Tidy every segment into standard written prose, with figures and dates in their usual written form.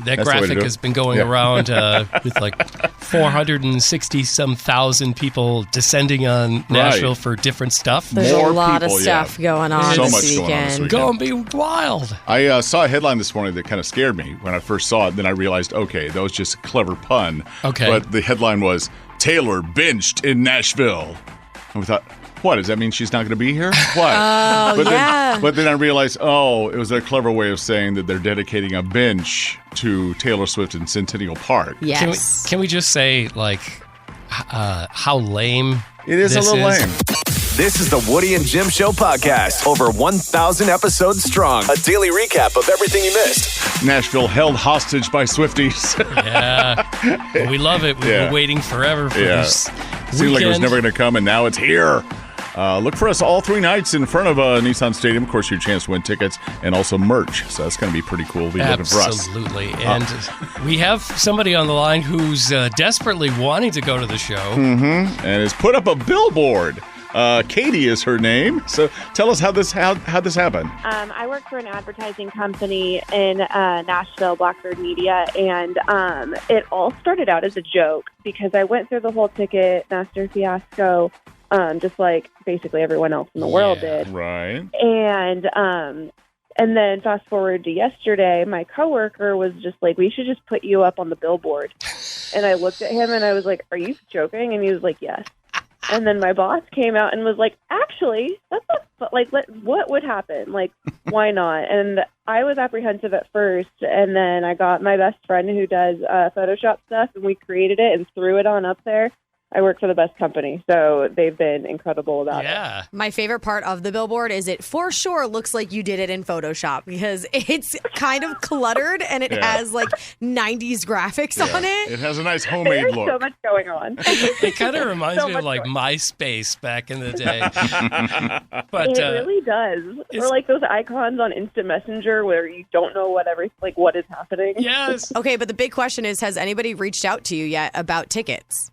that graphic has been going around with like 460-some thousand people descending on Nashville for different stuff. There's a lot of stuff going on so this much weekend. going on this weekend. Gonna be wild. I saw a headline this morning that kind of scared me when I first saw it. Then I realized, okay, that was just a clever pun. Okay. But the headline was, Taylor benched in Nashville. And we thought, what, does that mean she's not going to be here? What? But then I realized, it was a clever way of saying that they're dedicating a bench to Taylor Swift in Centennial Park. Yes. Can we just say, like, how lame It is a little lame. This is the Woody and Jim Show podcast. Over 1,000 episodes strong. A daily recap of everything you missed. Nashville held hostage by Swifties. Yeah. But we love it. We've been waiting forever for this Seemed like it was weekend. never going to come, and now it's here. Look for us all 3 nights in front of Nissan Stadium. Of course, your chance to win tickets and also merch. So that's going to be pretty cool. Be looking for us. Absolutely. And we have somebody on the line who's desperately wanting to go to the show. And has put up a billboard. Katie is her name. So tell us how this happened. I work for an advertising company in Nashville, Blackbird Media, and it all started out as a joke because I went through the whole Ticketmaster fiasco, just like basically everyone else in the world did. Right. And then fast forward to yesterday, my coworker was just like, "We should just put you up on the billboard." And I looked at him and I was like, "Are you joking?" And he was like, "Yes." And then my boss came out and was like, "Actually, what would happen? Like, why not?" And I was apprehensive at first, and then I got my best friend who does Photoshop stuff, and we created it and threw it on up there. I work for the best company, so they've been incredible about it. My favorite part of the billboard is it for sure looks like you did it in Photoshop because it's kind of cluttered and it has like 90s graphics on it. It has a nice homemade There's look. so much going on. It kind of reminds So me of much like going MySpace back in the day. But It really does. Or like those icons on Instant Messenger where you don't know what is happening. Yes. Okay, but the big question is, has anybody reached out to you yet about tickets?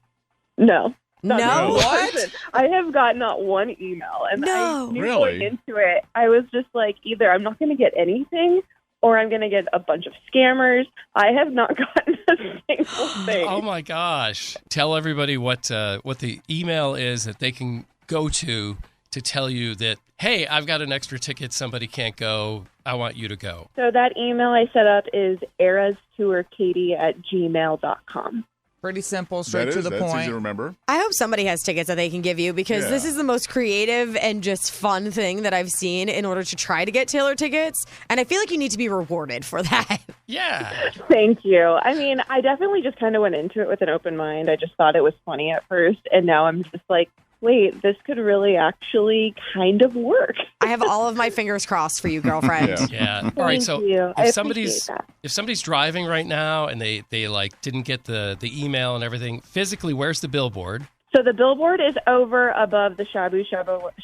No. No? What? I have got not one email. And I knew Really? going into it, I was just like, either I'm not going to get anything or I'm going to get a bunch of scammers. I have not gotten a single thing. Oh my gosh. Tell everybody what the email is that they can go to tell you that, hey, I've got an extra ticket, somebody can't go, I want you to go. So that email I set up is erastourkatie@gmail.com. Pretty simple, straight to the That's point. easy to remember. I hope somebody has tickets that they can give you because this is the most creative and just fun thing that I've seen in order to try to get Taylor tickets. And I feel like you need to be rewarded for that. Yeah. Thank you. I mean, I definitely just kind of went into it with an open mind. I just thought it was funny at first. And now I'm just like, wait, this could really actually kind of work. I have all of my fingers crossed for you, girlfriend. Yeah. All right. So you. I if appreciate that. somebody's driving right now and they like didn't get the email and everything, physically, where's the billboard? So the billboard is over above the Shabu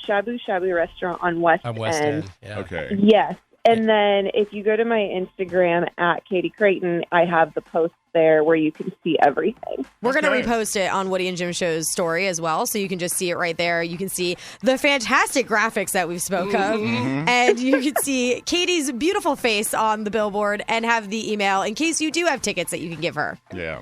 Shabu restaurant on West End. Yeah. Okay. Yes. And then if you go to my Instagram at Katie Creighton, I have the post there where you can see everything. We're going to repost it on Woody and Jim Show's story as well, so you can just see it right there. You can see the fantastic graphics that we've spoke of, and you can see Katie's beautiful face on the billboard and have the email in case you do have tickets that you can give her. Yeah.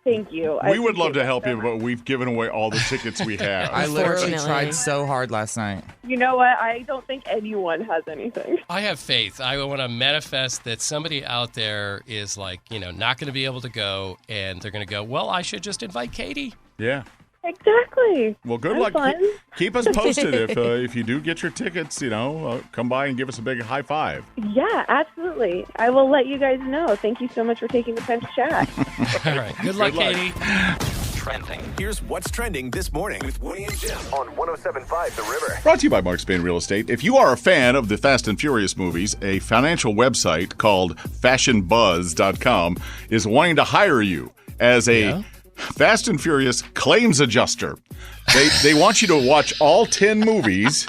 Thank you. We would love to help you, but we've given away all the tickets we have. I literally Unfortunately. tried so hard last night. You know what? I don't think anyone has anything. I have faith. I want to manifest that somebody out there is like, not going to be able to go, and they're going to go, well, I should just invite Katie. Yeah. Exactly. Well, good Have luck. fun. Keep us posted if you do get your tickets. Come by and give us a big high five. Yeah, absolutely. I will let you guys know. Thank you so much for taking the time to chat. All right. Good luck, Katie. Trending. Here's what's trending this morning with Woody and Jim on 107.5 The River. Brought to you by Mark Spain Real Estate. If you are a fan of the Fast and Furious movies, a financial website called FashionBuzz.com is wanting to hire you as a Fast and Furious claims adjuster. They want you to watch all 10 movies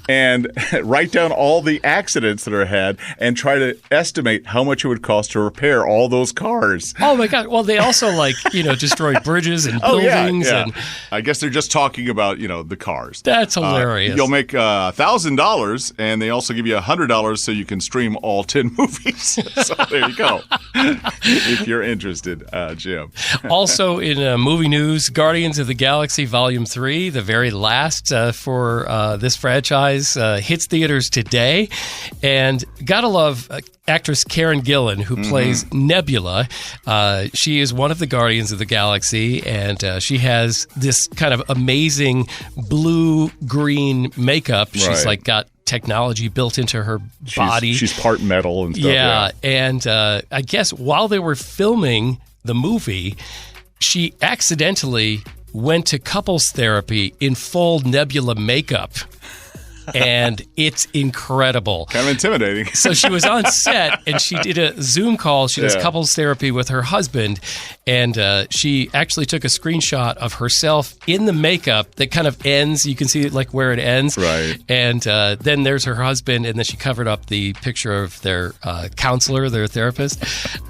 and write down all the accidents that are had and try to estimate how much it would cost to repair all those cars. Oh my God! Well, they also destroy bridges and Oh buildings, yeah. and I guess they're just talking about the cars. that's hilarious. You'll make $1,000, and they also give you $100 so you can stream all 10 movies. So there you go. If you're interested, Jim. Also in movie news, Guardians of the Galaxy Volume 3, the very last for this franchise, hits theaters today. And gotta love actress Karen Gillan, who plays Nebula. She is one of the Guardians of the Galaxy, and she has this kind of amazing blue-green makeup. She's Right. got technology built into her body. She's part metal and stuff. Yeah, and I guess while they were filming the movie, she accidentally went to couples therapy in full Nebula makeup. And it's incredible. Kind of intimidating. So she was on set and she did a Zoom call. She does Yeah. couples therapy with her husband. And she actually took a screenshot of herself in the makeup that kind of ends. You can see it where it ends. Right. And then there's her husband. And then she covered up the picture of their counselor, their therapist.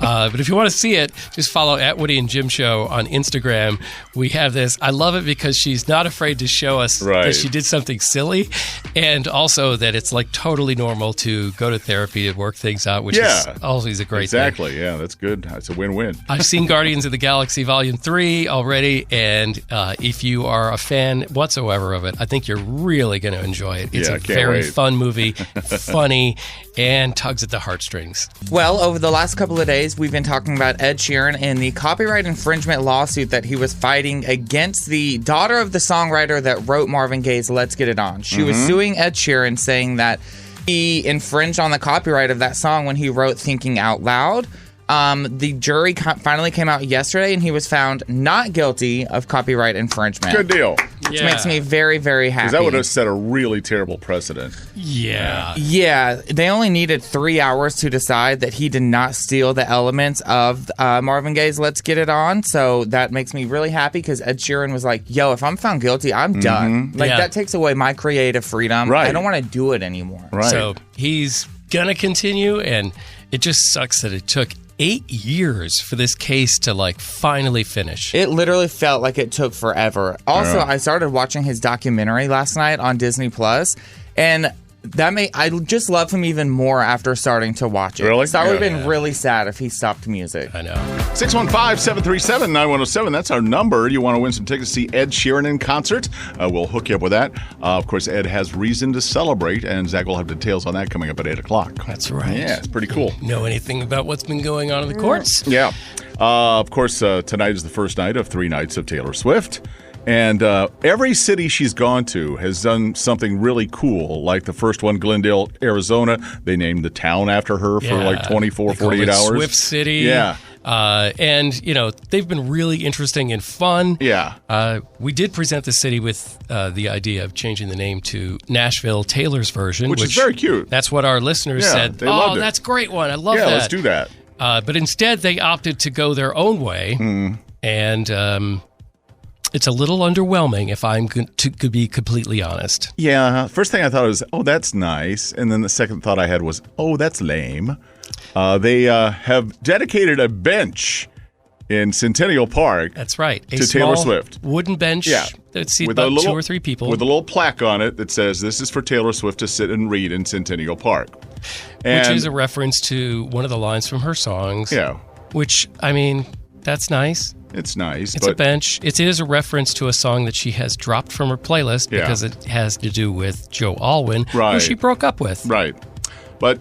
But if you want to see it, just follow @Woody and Jim Show on Instagram. We have this. I love it because she's not afraid to show us Right. that she did something silly. And also that it's totally normal to go to therapy and work things out, which is always a great thing. Exactly. Yeah, that's good. That's a win-win. I've seen Guardians of the Galaxy Volume 3 already, and if you are a fan whatsoever of it, I think you're really going to enjoy it. It's Yeah, a can't very wait. fun movie, funny, and tugs at the heartstrings. Well, over the last couple of days, we've been talking about Ed Sheeran and the copyright infringement lawsuit that he was fighting against the daughter of the songwriter that wrote Marvin Gaye's Let's Get It On. She was suing Ed Sheeran, saying that he infringed on the copyright of that song when he wrote Thinking Out Loud. The jury finally came out yesterday, and he was found not guilty of copyright infringement. Good deal. Which makes me very, very happy. Because that would have set a really terrible precedent. Yeah. Yeah, they only needed 3 hours to decide that he did not steal the elements of Marvin Gaye's Let's Get It On. So that makes me really happy because Ed Sheeran was like, yo, if I'm found guilty, I'm done. Yeah. That takes away my creative freedom. Right. I don't want to do it anymore. Right. So he's going to continue, and it just sucks that it took 8 years for this case to finally finish. It literally felt like it took forever. Also, I started watching his documentary last night on Disney Plus, and I just love him even more after starting to watch it. Really? So I would have Yeah. been really sad if he stopped music. I know. 615-737-9107. That's our number. You want to win some tickets to see Ed Sheeran in concert? We'll hook you up with that. Of course, Ed has reason to celebrate, and Zach will have details on that coming up at 8 o'clock. That's right. Yeah, it's pretty cool. Know anything about what's been going on in the courts? Yeah. Of course, tonight is the first night of 3 nights of Taylor Swift. And every city she's gone to has done something really cool. Like the first one, Glendale, Arizona. They named the town after her for 24, They call 48 it hours. Swift City. Yeah. And, they've been really interesting and fun. Yeah. We did present the city with the idea of changing the name to Nashville Taylor's version. Which is very cute. That's what our listeners Yeah, said. they loved it. That's a great one. I love Yeah, that. let's do that. But instead, they opted to go their own way. And it's a little underwhelming, if I'm to be completely honest. Yeah. First thing I thought was, oh, that's nice. And then the second thought I had was, oh, that's lame. They have dedicated a bench in Centennial Park. That's right. To Taylor Swift. Wooden bench Yeah. that seats about 2 or 3 people. With a little plaque on it that says, this is for Taylor Swift to sit and read in Centennial Park. Which is a reference to one of the lines from her songs. Yeah. Which, that's nice. It's nice. It's a bench. It is a reference to a song that she has dropped from her playlist Yeah. because it has to do with Joe Alwyn, who Right. she broke up with. Right. But,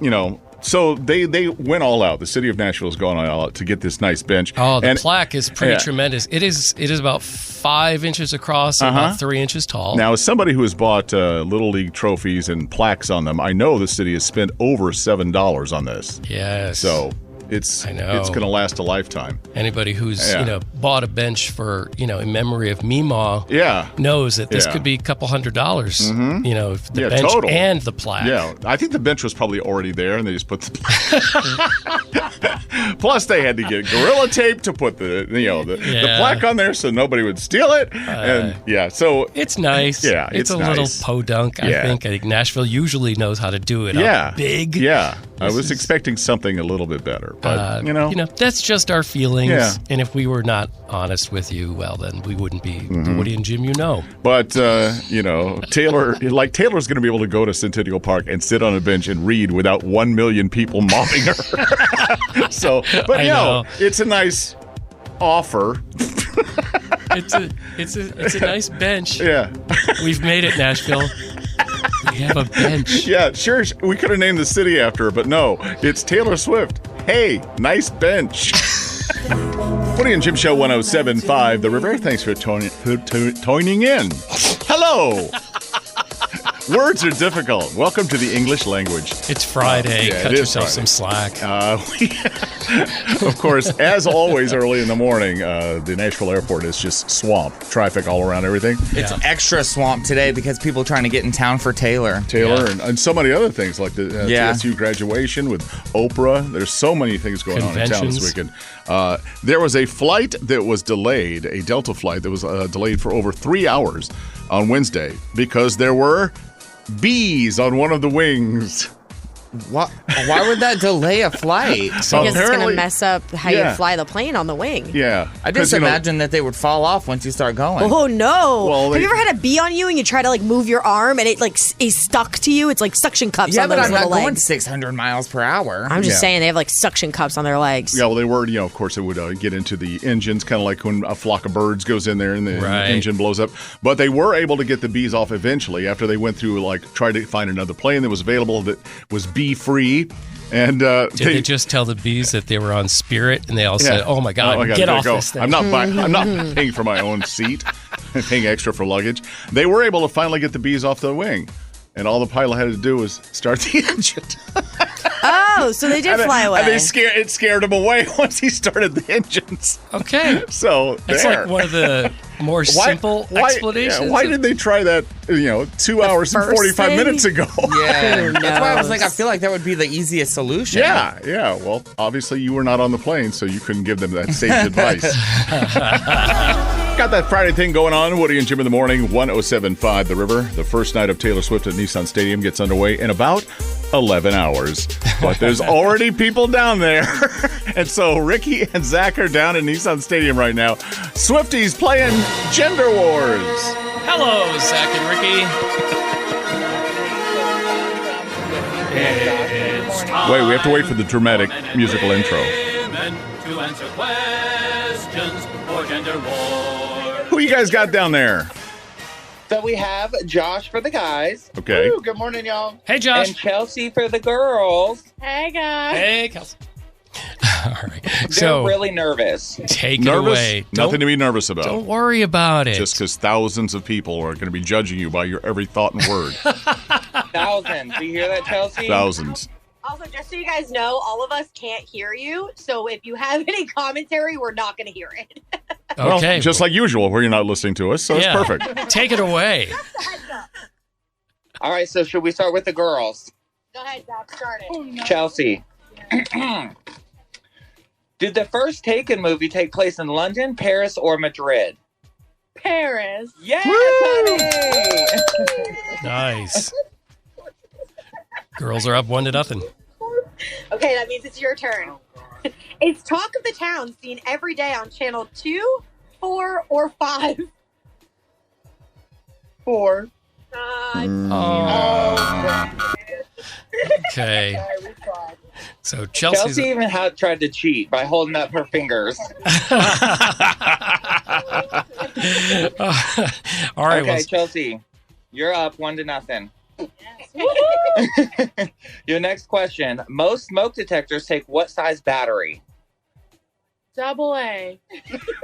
so they went all out. The city of Nashville has gone all out to get this nice bench. Oh, the And- plaque is pretty Yeah. tremendous. It is about 5 inches across and about 3 inches tall. Now, as somebody who has bought Little League trophies and plaques on them, I know the city has spent over $7 on this. Yes. So it's I know. it's going to last a lifetime. Anybody who's Yeah. bought a bench for in memory of Meemaw Yeah. knows that this Yeah. could be a couple $100. If the Yeah, bench total. and the plaque. Yeah, I think the bench was probably already there, and they just put the. Plus, they had to get Gorilla Tape to put the plaque on there so nobody would steal it, and so It's nice. Yeah, it's a nice. little podunk. I Yeah. think Nashville usually knows how to do it. yeah, up big. Yeah, I This was is- expecting something a little bit better, but that's just our feelings. Yeah. And if we were not honest with you, well, then we wouldn't be the Woody and Jim you know. But Taylor's going to be able to go to Centennial Park and sit on a bench and read without 1 million people mobbing her. I know. it's a nice offer. It's a nice bench. Yeah. We've made it, Nashville. We have a bench. Yeah, sure. We could have named the city after her, but no, it's Taylor Swift. Hey, nice bench. Woody and Jim Show 107.5 The River. Thanks for tuning in. Hello. Words are difficult. Welcome to the English language. It's Friday. Yeah, Cut it is yourself Friday. some slack. Of course, as always, early in the morning, the Nashville airport is just swamp. Traffic all around everything. It's extra swamp today because people trying to get in town for Taylor. And so many other things like the TSU graduation with Oprah. There's so many things going on in town this weekend. There was a flight that was delayed, a Delta flight that was delayed for over 3 hours on Wednesday because there were bees on one of the wings. Why would that delay a flight? Because it's going to Apparently- mess up how Yeah. you fly the plane on the wing. Yeah. I just imagine that they would fall off once you start going. Oh no! Well, Have you ever had a bee on you and you try to move your arm and it is stuck to you? It's like suction cups Yeah, on but those I'm not little going legs. 600 miles per hour. I'm just Yeah. saying they have suction cups on their legs. Yeah, well, they were, of course, it would get into the engines, kind of like when a flock of birds goes in there and the Right. engine blows up. But they were able to get the bees off eventually after they went through, tried to find another plane that was available that was bee-free. And Did they just tell the bees that they were on Spirit and they all said, "Oh my God, get there off you go. this thing"? I'm not paying for my own seat, paying extra for luggage. They were able to finally get the bees off the wing, and all the pilot had to do was start the engine. Oh, so they did fly away. And it scared him away once he started the engines. Okay. So That's there. like one of the more simple explanations. Why did they try that? 2 hours and first 45 thing? minutes ago. Yeah, that's why I was knows? I feel like that would be the easiest solution. Yeah. Well, obviously you were not on the plane, so you couldn't give them that safe advice. Got that Friday thing going on. Woody and Jim in the morning, 107.5 The River. The first night of Taylor Swift at Nissan Stadium gets underway in about 11 hours. But there's already people down there. And so Ricky and Zach are down in Nissan Stadium right now. Swifties playing Gender Wars. Hello, Zach and Ricky. Wait, we have to wait for the dramatic musical intro. To answer questions for Gender Wars. Who you guys got down there? So we have Josh for the guys. Okay. Woo, good morning, y'all. Hey, Josh. And Chelsea for the girls. Hey, guys. Hey, Kelsey. All right. They're So really nervous. take it Nervous? away. Nothing to be nervous about. Don't worry about it. Just because thousands of people are going to be judging you by your every thought and word. Thousands. Do you hear that, Chelsea? Thousands. Also, just so you guys know, all of us can't hear you. So if you have any commentary, we're not going to hear it. Well, Okay. just like usual, where you're not listening to us, so Yeah. it's perfect. Take it away. All right, so should we start with the girls? Go ahead, Zach. Start it. Chelsea. Did the first Taken movie take place in London, Paris, or Madrid? Paris. Yes, honey! Nice. Girls are up 1-0. Okay, that means it's your turn. It's Talk of the Town, seen every day on channel 2, 4, or 5. 4. Okay. So Chelsea's. Chelsea even tried to cheat by holding up her fingers. All right. Okay, Well, Chelsea, you're up 1-0. Your next question. Most smoke detectors take what size battery? AA.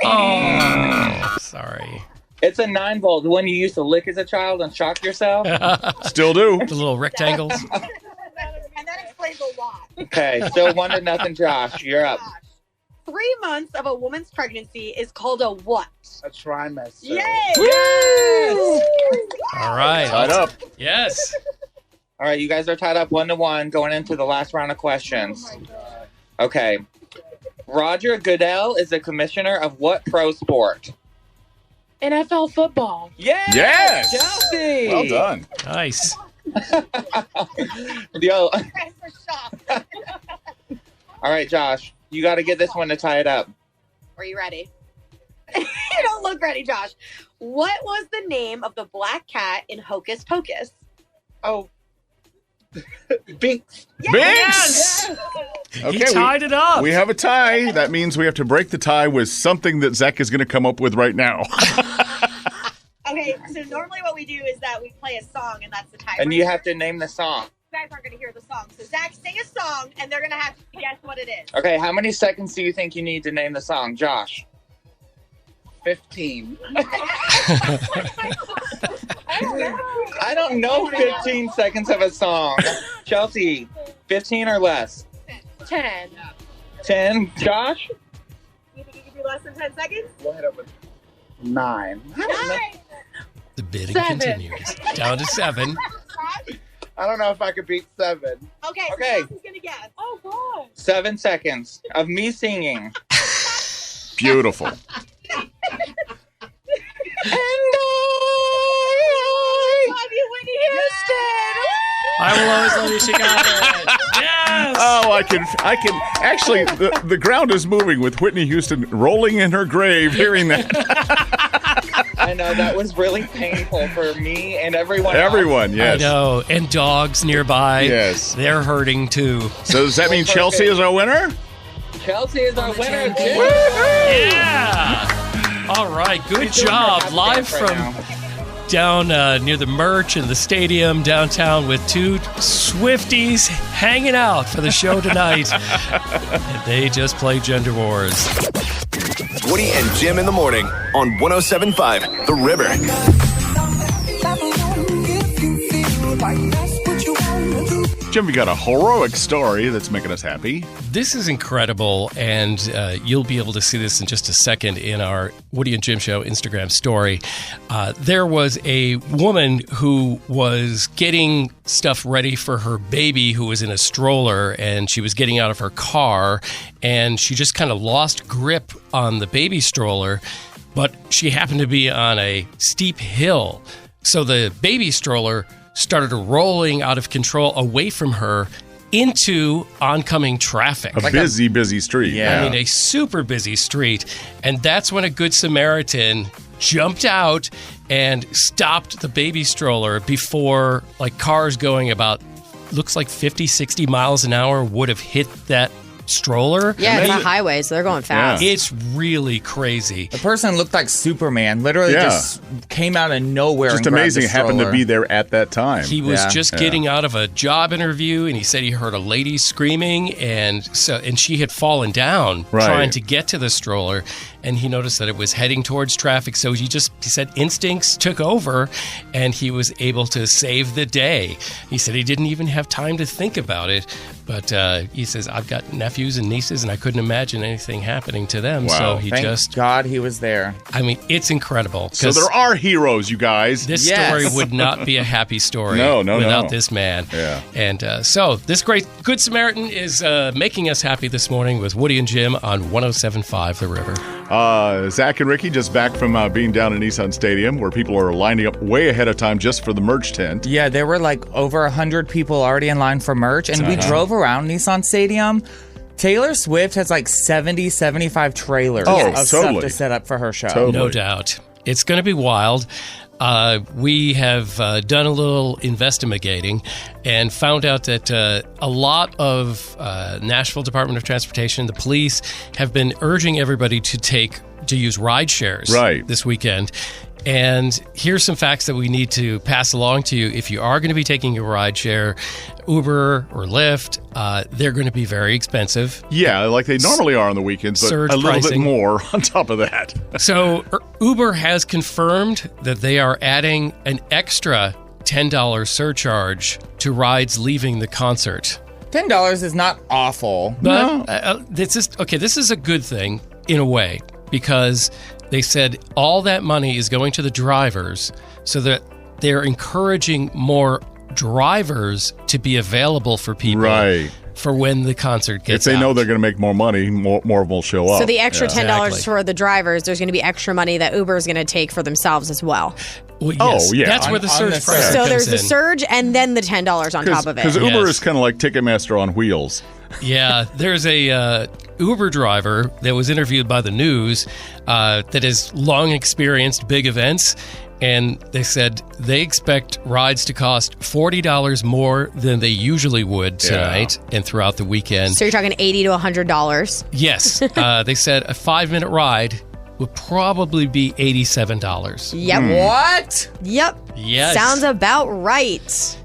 oh, sorry. It's a 9-volt, the one you used to lick as a child and shock yourself. Still do. The little rectangles. And that explains a lot. Okay, still 1-0, Josh. You're up. 3 months of a woman's pregnancy is called a what? A trimester. Yay! Yes! All right. Tied up. Yes. All right, you guys are tied up 1-1 going into the last round of questions. Okay. Roger Goodell is the commissioner of what pro sport? NFL football. Yes! Yes! Chelsea! Well done. Nice. Yo. All right, Josh. You got to get this one to tie it up. Are you ready? You don't look ready, Josh. What was the name of the black cat in Hocus Pocus? Oh. Binks. Binks! He tied it up. We have a tie. That means we have to break the tie with something that Zach is going to come up with right now. Okay, so normally what we do is that we play a song, and that's the tiebreaker. And you have to name the song. You guys aren't going to hear the song. So, Zach, sing a song, and they're going to have to guess what it is. Okay, how many seconds do you think you need to name the song, Josh? 15. I don't know 15 seconds of a song. Chelsea, 15 or less? 10. 10. Josh? You think you can do less than 10 seconds? We'll hit up with 9. 9. The bidding 7. continues. Down to 7. I don't know if I could beat 7. Okay, Okay. so Chelsea's going to guess. Oh, God. 7 seconds of me singing. Beautiful. Love you, Whitney Houston. I will always love you, Chicago. Yes. Oh, I can actually, the ground is moving with Whitney Houston rolling in her grave hearing that. I know, that was really painful for me and everyone else. Everyone, yes. I know. And dogs nearby. Yes. They're hurting too. So does that mean Chelsea is our winner? Chelsea is our winner, too. Yeah. All right. Good job. Live from down near the Merch and the stadium downtown with two Swifties hanging out for the show tonight. And they just play Gender Wars. Woody and Jim in the morning on 107.5 The River. Jim, we got a heroic story that's making us happy. This is incredible, and you'll be able to see this in just a second in our Woody and Jim Show Instagram story. There was a woman who was getting stuff ready for her baby who was in a stroller, and she was getting out of her car, and she just kind of lost grip on the baby stroller, but she happened to be on a steep hill. So the baby stroller started rolling out of control away from her into oncoming traffic. A busy street. I mean, a super busy street. And that's when a Good Samaritan jumped out and stopped the baby stroller before like cars going about, looks like 50, 60 miles an hour would have hit that stroller. Yeah, it's a highway, so they're going fast. It's really crazy. The person looked like Superman. Literally just came out of nowhere. Just and grabbed amazing the it happened to stroller. be there at that time. He was just getting out of a job interview, and he said he heard a lady screaming, and she had fallen down trying to get to the stroller, and he noticed that it was heading towards traffic. So he said instincts took over, and he was able to save the day. He said he didn't even have time to think about it, but he says, I've got nephews and nieces, and I couldn't imagine anything happening to them. Wow. So he Thank God he was there. I mean, it's incredible. So there are heroes, you guys. This story would not be a happy story without this man. Yeah. And so this great Good Samaritan is making us happy this morning with Woody and Jim on 107.5 The River. Zach and Ricky just back from being down in Nissan Stadium where people are lining up way ahead of time just for the merch tent. Yeah, there were like over 100 people already in line for merch, and we drove around Nissan Stadium. Taylor Swift has like 70, 75 trailers of stuff to set up for her show. No doubt. It's going to be wild. We have done a little investigating and found out that a lot of Nashville Department of Transportation, the police, have been urging everybody to use ride shares this weekend. And here's some facts that we need to pass along to you. If you are going to be taking a ride share, Uber or Lyft, they're going to be very expensive. Yeah, like they normally are on the weekends, but Surge a little pricing. bit more on top of that. So Uber has confirmed that they are adding an extra $10 surcharge to rides leaving the concert. $10 is not awful. But this is a good thing in a way, because they said all that money is going to the drivers so that they're encouraging more drivers to be available for people. Right. For when the concert gets If they out. know they're going to make more money, more of them will show up. So the extra $10 Exactly. for the drivers, there's going to be extra money that Uber is going to take for themselves as well. Well, Oh, yes, yeah. that's where the On surge the price surge. So comes there's the in. surge and then the $10 on top of Because it. Uber Yes. is kind of like Ticketmaster on wheels. Yeah, there's a Uber driver that was interviewed by the news that has long experienced big events, and they said they expect rides to cost $40 more than they usually would tonight and throughout the weekend. So you're talking $80 to $100. Yes, they said a 5-minute ride would probably be $87. Yep. What? Yep. Yes. Sounds about right.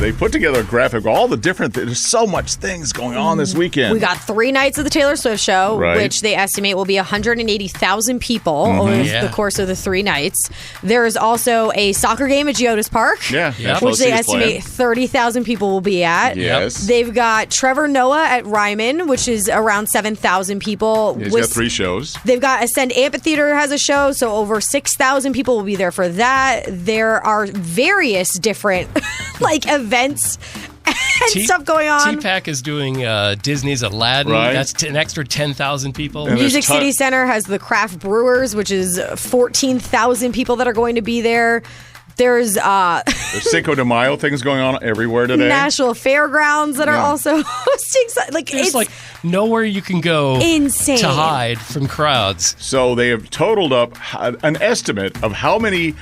They put together a graphic, all the different there's so much things going on this weekend. We got 3 nights of the Taylor Swift show, Right. which they estimate will be 180,000 people over Yeah. the course of the 3 nights. There is also a soccer game at Geodis Park, Yeah, which they FOC is estimate playing. 30,000 people will be at. Yes. They've got Trevor Noah at Ryman, which is around 7,000 people. He's got 3 shows. They've got Ascend Amphitheater has a show, so over 6,000 people will be there for that. There are various different events and stuff going on. T-Pack is doing Disney's Aladdin. Right. That's an extra 10,000 people. And Music there's ton- City Center has the Craft Brewers, which is 14,000 people that are going to be there. There's There's Cinco de Mayo things going on everywhere today. National Fairgrounds that are Yeah. also hosting. There's It's nowhere you can go insane. to hide from crowds. So they have totaled up an estimate of how many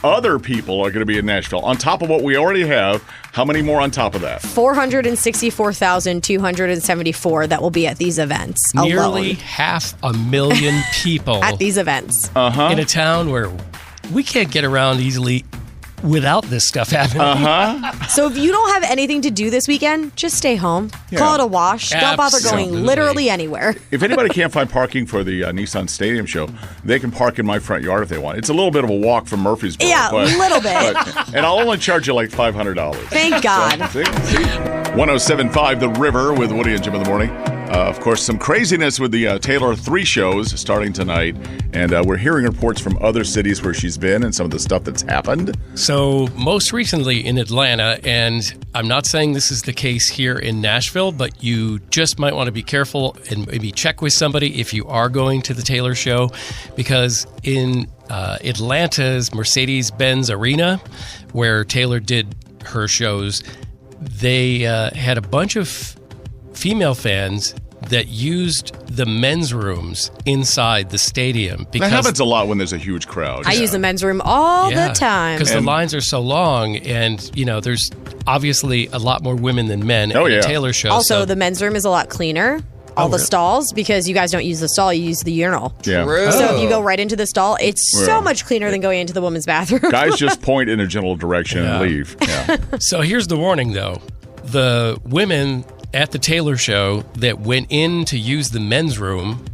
other people are going to be in Nashville. On top of what we already have, how many more on top of that? 464,274 that will be at these events Nearly alone. 500,000 people At these events. in a town where we can't get around easily without this stuff happening. So if you don't have anything to do this weekend, just stay home. Yeah. Call it a wash. Don't bother going Absolutely. literally anywhere. If anybody can't find parking for the Nissan Stadium show, they can park in my front yard if they want. It's a little bit of a walk from Murfreesboro. Yeah, a little bit. And I'll only charge you like $500. Thank God. See? 107.5 The River with Woody and Jim in the morning. Of course, some craziness with the Taylor 3 shows starting tonight. And we're hearing reports from other cities where she's been and some of the stuff that's happened. So, most recently in Atlanta, and I'm not saying this is the case here in Nashville, but you just might want to be careful and maybe check with somebody if you are going to the Taylor show, because in Atlanta's Mercedes-Benz Arena, where Taylor did her shows, they had a bunch of female fans that used the men's rooms inside the stadium. That Because happens a lot when there's a huge crowd. I use the men's room all the time. because the lines are so long, and there's obviously a lot more women than men at a Taylor show. Also, so the men's room is a lot cleaner. All the really? stalls, because you guys don't use the stall, you use the urinal. Yeah. True. So if you go right into the stall, it's Yeah. so much cleaner than going into the women's bathroom. Guys just point in a general direction and leave. Yeah. So here's the warning, though. The women at the Taylor show that went in to use the men's room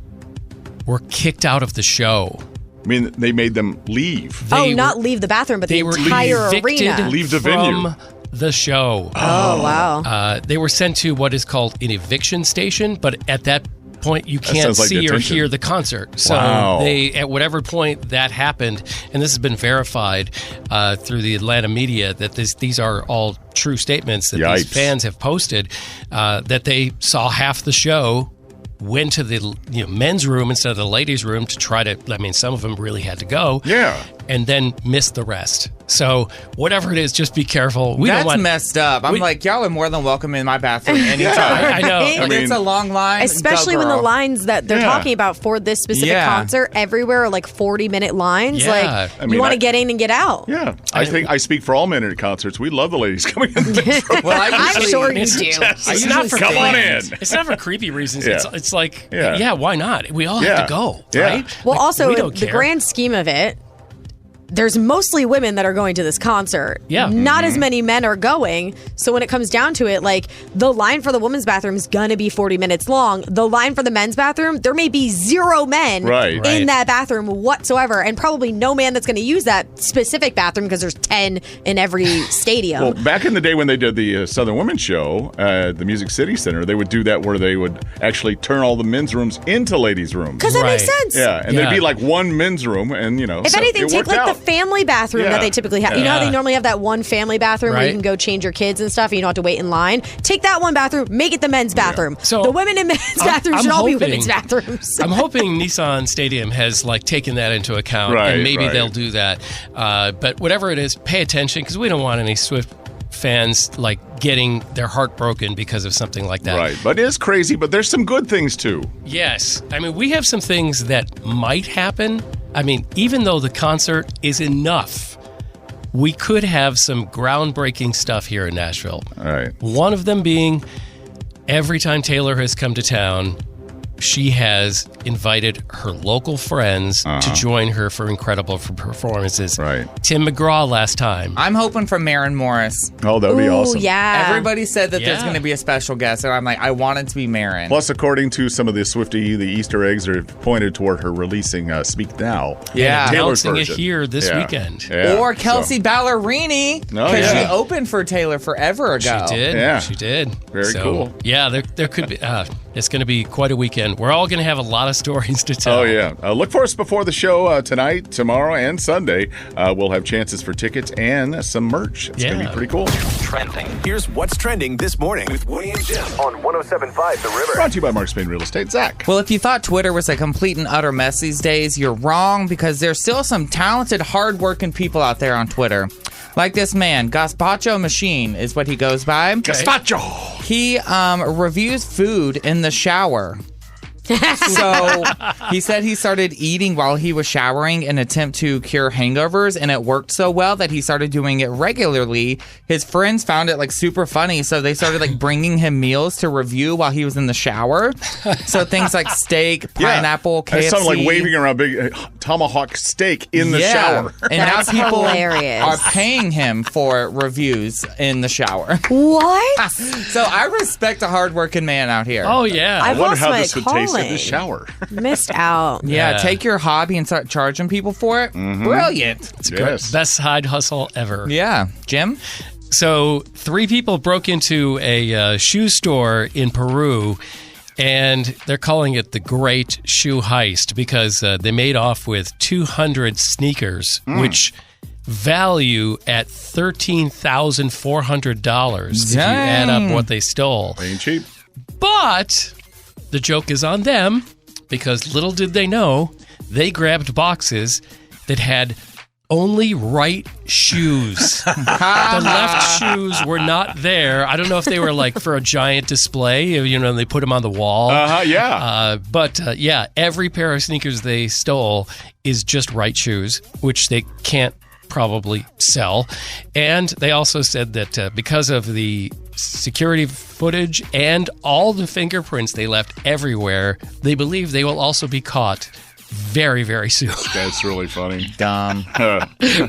were kicked out of the show. I mean, they made them leave. Not leave the bathroom, but the They were entire evicted arena. Leave the from venue. the show. Oh, wow. They were sent to what is called an eviction station, but at that point you can't sounds like see or detention. hear the concert. So Wow. they, at whatever point that happened, and this has been verified through the Atlanta media, that these are all true statements that Yipes. these fans have posted, that they saw half the show, went to the men's room instead of the ladies' room to try to, some of them really had to go. Yeah. And then missed the rest. So whatever it is, just be careful. We That's don't want messed up. I'm like, y'all are more than welcome in my bathroom anytime. I know. Like, it's a long line. Especially Go, when the girl. lines that they're talking about for this specific concert everywhere are like 40-minute lines. Yeah. Like, I mean, you want to get in and get out. Yeah. I think I speak for all men at concerts. We love the ladies coming in the men's room. Well, I'm sure you do. It's not for Come on fans. in. It's not for creepy reasons. Yeah. It's like, Yeah. why not? We all Yeah. have to go, Yeah. right? Well, Like, also, we in don't the care. grand scheme of it, there's mostly women that are going to this concert. Yeah. Not as many men are going. So when it comes down to it, like the line for the women's bathroom is going to be 40 minutes long. The line for the men's bathroom, there may be 0 men in that bathroom whatsoever. And probably no man that's going to use that specific bathroom because there's 10 in every stadium. Well, back in the day when they did the Southern Women's Show at the Music City Center, they would do that where they would actually turn all the men's rooms into ladies' rooms. Because that makes sense. Yeah, and there'd be like one men's room, and if anything, take like the family bathroom that they typically have. You know how they normally have that one family bathroom where you can go change your kids and stuff and you don't have to wait in line? Take that one bathroom, make it the men's bathroom. So the women in men's bathrooms should all be women's bathrooms. I'm hoping Nissan Stadium has like taken that into account, and maybe they'll do that. But whatever it is, pay attention because we don't want any Swift fans like getting their heart broken because of something like that. Right, but it is crazy, but there's some good things too. Yes. I mean, we have some things that might happen. I mean, even though the concert is enough, we could have some groundbreaking stuff here in Nashville. All right. One of them being every time Taylor has come to town, she has invited her local friends to join her for incredible performances. Right. Tim McGraw last time. I'm hoping for Maren Morris. Oh, that would be awesome. Yeah. Everybody said that there's going to be a special guest, and I'm like, I want it to be Maren. Plus, according to some of the Swiftie, the Easter eggs are pointed toward her releasing Speak Now. Yeah. Taylor's announcing version. it here this weekend. Yeah. Or Kelsey Ballerini, because she opened for Taylor forever ago. She did. Yeah. She did. Very cool. Yeah, there could be. It's going to be quite a weekend. We're all going to have a lot of stories to tell. Oh, yeah. Look for us before the show tonight, tomorrow, and Sunday. We'll have chances for tickets and some merch. It's going to be pretty cool. Trending. Here's what's trending this morning with Woody and Jim on 107.5 The River. Brought to you by Mark Spain Real Estate. Zach. Well, if you thought Twitter was a complete and utter mess these days, you're wrong because there's still some talented, hard-working people out there on Twitter. Like this man, Gazpacho Machine is what he goes by. Gazpacho! He reviews food in the shower. So he said he started eating while he was showering in an attempt to cure hangovers, and it worked so well that he started doing it regularly. His friends found it like super funny, so they started like bringing him meals to review while he was in the shower. So things like steak, pineapple, KFC. I saw him like waving around a big tomahawk steak in the shower. And now people hilarious. are paying him for reviews in the shower. What? So I respect a hardworking man out here. Oh, yeah. I've I wonder lost how my this would taste in calling. the shower. Missed out. Yeah, take your hobby and start charging people for it. Brilliant. It's great. Best side hustle ever. Yeah. Jim? So 3 people broke into a shoe store in Peru, and they're calling it the Great Shoe Heist because they made off with 200 sneakers, which value at $13,400 if you add up what they stole. Ain't cheap. But the joke is on them because little did they know, they grabbed boxes that had only right shoes. The left shoes were not there. I don't know if they were like for a giant display, you know, they put them on the wall. But every pair of sneakers they stole is just right shoes, which they can't probably sell. And they also said that because of the security footage and all the fingerprints they left everywhere, they believe they will also be caught very, very soon. That's really funny. Dumb.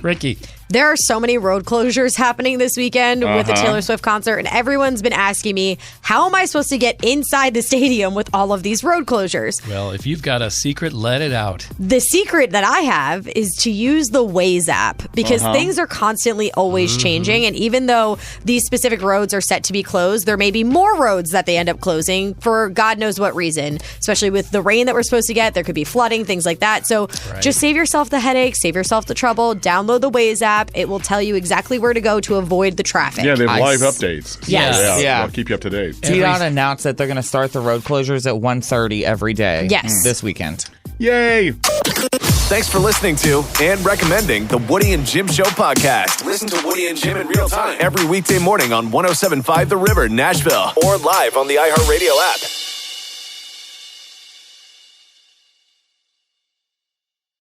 Ricky. There are so many road closures happening this weekend with the Taylor Swift concert, and everyone's been asking me, how am I supposed to get inside the stadium with all of these road closures? Well, if you've got a secret, let it out. The secret that I have is to use the Waze app because things are constantly always changing, and even though these specific roads are set to be closed, there may be more roads that they end up closing for God knows what reason, especially with the rain that we're supposed to get. There could be flooding, things like that. So just save yourself the headache, save yourself the trouble, download the Waze app. It will tell you exactly where to go to avoid the traffic. Yeah, they have live updates. Yes. Yeah. I'll keep you up to date. T-Dot announced that they're going to start the road closures at 1:30 every day. Yes. This weekend. Yay! Thanks for listening to and recommending the Woody and Jim Show podcast. Listen to Woody and Jim in real time every weekday morning on 107.5 The River, Nashville, or live on the iHeartRadio app.